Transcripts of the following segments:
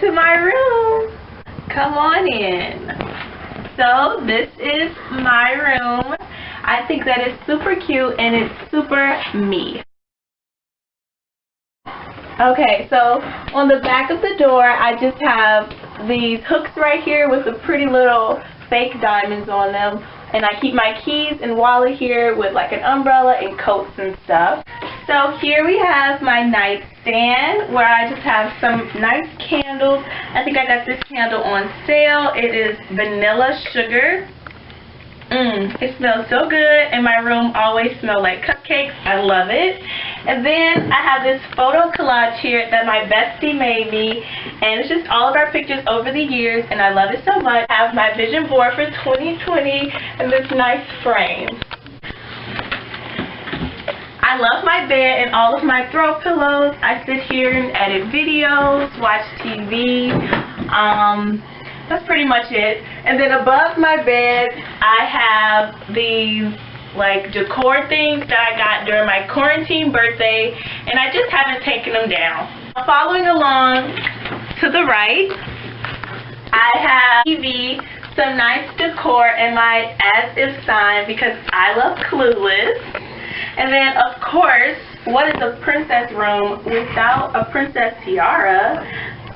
to my room. Come on in. So this is my room. I think that it's super cute and it's super me. Okay, so on the back of the door, I just have these hooks right here with the pretty little fake diamonds on them. And I keep my keys and wallet here with like an umbrella and coats and stuff. So here we have my nightstand where I just have some nice candles. I think I got this candle on sale. It is vanilla sugar. It smells so good, and my room always smells like cupcakes. I love it. And then I have this photo collage here that my bestie made me, and it's just all of our pictures over the years, and I love it so much. I have my vision board for 2020 in this nice frame. I love my bed and all of my throw pillows. I sit here and edit videos, watch TV. That's pretty much it. And then above my bed, I have these like decor things that I got during my quarantine birthday, and I just haven't taken them down. Following along to the right, I have TV, some nice decor, and my as if sign because I love Clueless. And then of course, what is a princess room without a princess tiara?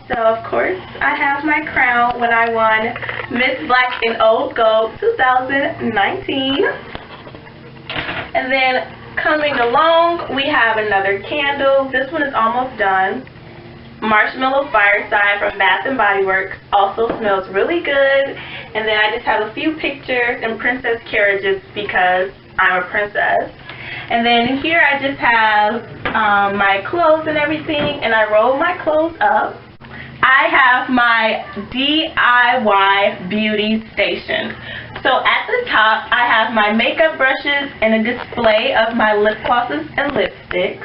So of course, I have my crown when I won Miss Black and Old Gold 2019. And then coming along, we have another candle. This one is almost done. Marshmallow Fireside from Bath and Body Works. Also smells really good. And then I just have a few pictures and princess carriages because I'm a princess. And then here I just have my clothes and everything, and I roll my clothes up. I have my DIY beauty station. So at the top, I have my makeup brushes and a display of my lip glosses and lipsticks.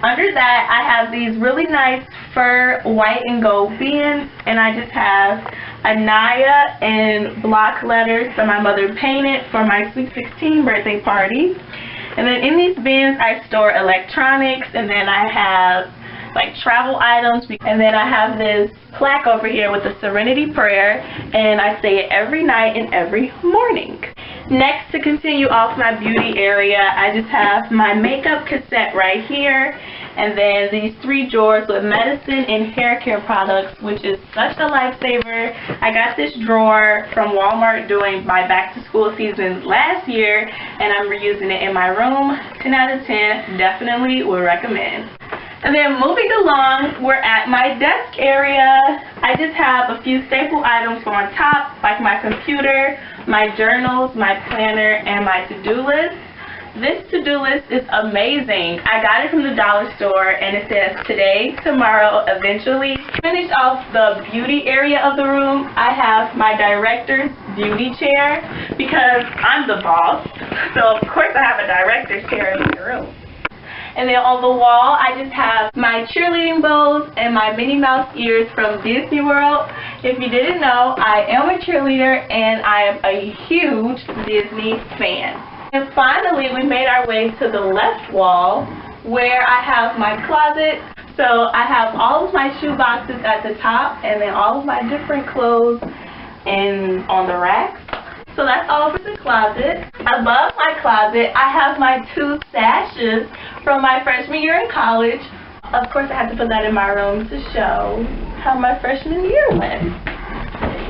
Under that, I have these really nice fur white and gold bins, and I just have Anaya and block letters that my mother painted for my Sweet 16 birthday party. And then in these bins, I store electronics, and then I have like travel items, and then I have this plaque over here with the Serenity Prayer, and I say it every night and every morning. Next, to continue off my beauty area, I just have my makeup cassette right here, and then these 3 drawers with medicine and hair care products, which is such a lifesaver. I got this drawer from Walmart during my back to school season last year, and I'm reusing it in my room. 10 out of 10, definitely would recommend. And then moving along, we're at my desk area. I just have a few staple items on top, like my computer, my journals, my planner, and my to-do list. This to-do list is amazing. I got it from the dollar store, and it says today, tomorrow, eventually. To finish off the beauty area of the room, I have my director's beauty chair because I'm the boss. So of course I have a director's chair in my room. And then on the wall, I just have my cheerleading bows and my Minnie Mouse ears from Disney World. If you didn't know, I am a cheerleader and I am a huge Disney fan. And finally, we made our way to the left wall where I have my closet. So I have all of my shoe boxes at the top and then all of my different clothes and on the racks. So that's all for the closet. Above my closet, I have my 2 sashes from my freshman year in college. Of course, I had to put that in my room to show how my freshman year went.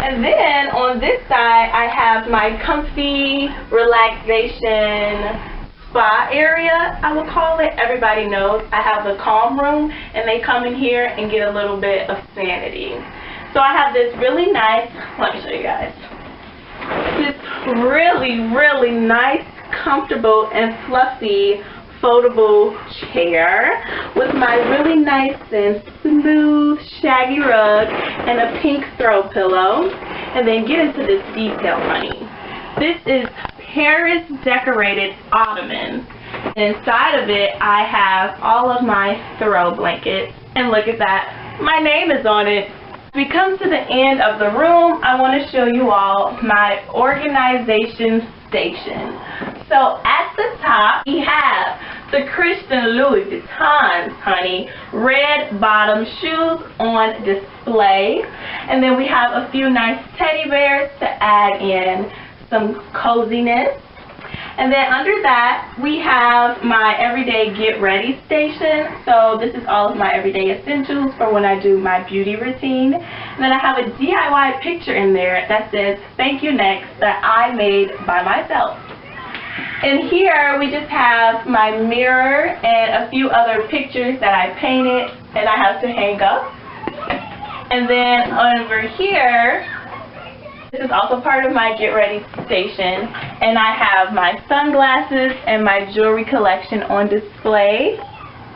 And then on this side, I have my comfy relaxation spa area, I would call it. Everybody knows I have the calm room, and they come in here and get a little bit of sanity. So I have this really nice, let me show you guys. This really nice, comfortable, and fluffy foldable chair with my really nice and smooth shaggy rug and a pink throw pillow. And then get into this detail, honey. This is Paris decorated ottoman. Inside of it, I have all of my throw blankets. And look at that, my name is on it. As we come to the end of the room, I want to show you all my organization station. So at the top, we have the Christian Louis Vuittons, honey. Red bottom shoes on display. And then we have a few nice teddy bears to add in some coziness. And then under that, we have my everyday get ready station. So this is all of my everyday essentials for when I do my beauty routine. And then I have a DIY picture in there that says thank you next that I made by myself. And here we just have my mirror and a few other pictures that I painted and I have to hang up. And then over here, this is also part of my get ready station, and I have my sunglasses and my jewelry collection on display.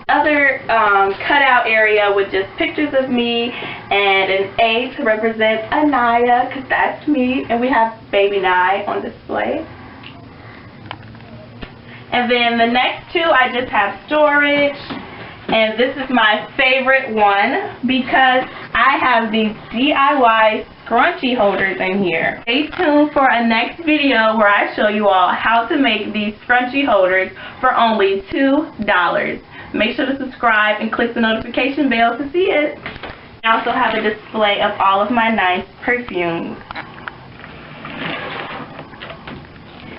Other cutout area with just pictures of me and an A to represent Anaya, because that's me, and we have baby Nye on display. And then the next two I just have storage, and this is my favorite one because I have these DIY scrunchie holders in here. Stay tuned for a next video where I show you all how to make these scrunchie holders for only $2. Make sure to subscribe and click the notification bell to see it. I also have a display of all of my nice perfumes.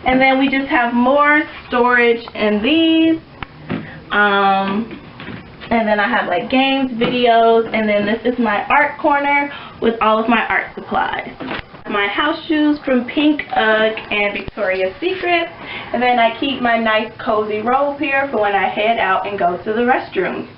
And then we just have more storage in these. And then I have like games, videos, and then this is my art corner with all of my art supplies. My house shoes from Pink Ugg and Victoria's Secret. And then I keep my nice cozy robe here for when I head out and go to the restroom.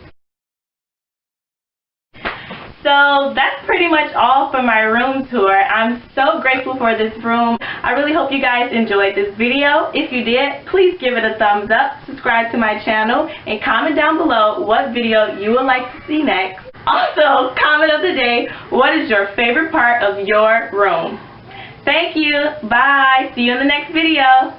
So that's pretty much all for my room tour. I'm so grateful for this room. I really hope you guys enjoyed this video. If you did, please give it a thumbs up, subscribe to my channel, and comment down below what video you would like to see next. Also, comment of the day, what is your favorite part of your room? Thank you. Bye. See you in the next video.